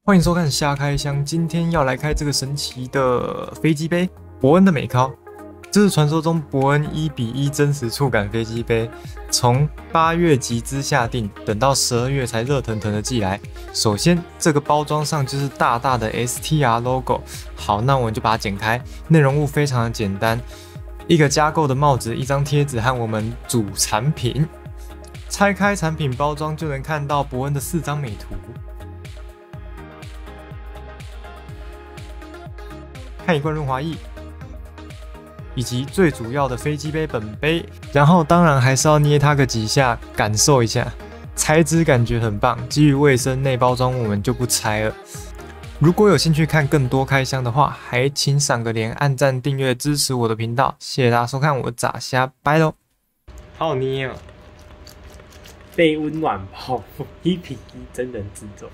欢迎收看瞎开箱，今天要来开这个神奇的飞机杯——伯恩的美尻。这是传说中伯恩1:1真实触感飞机杯，从8月集资下定，等到12月才热腾腾的寄来。首先，这个包装上就是大大的 STR logo。好，那我们就把它剪开，内容物非常的简单，一个加购的帽子，一张贴纸和我们主产品。拆开产品包装就能看到伯恩的4张美图。看一罐润滑液，以及最主要的飞机杯本杯，然后当然还是要捏它个几下，感受一下，材质感觉很棒。基于卫生，内包装我们就不拆了。如果有兴趣看更多开箱的话，还请赏个脸、按赞、订阅支持我的频道，谢谢大家收看我炸虾，拜喽！好好捏哦，被温暖泡1:1真人制作。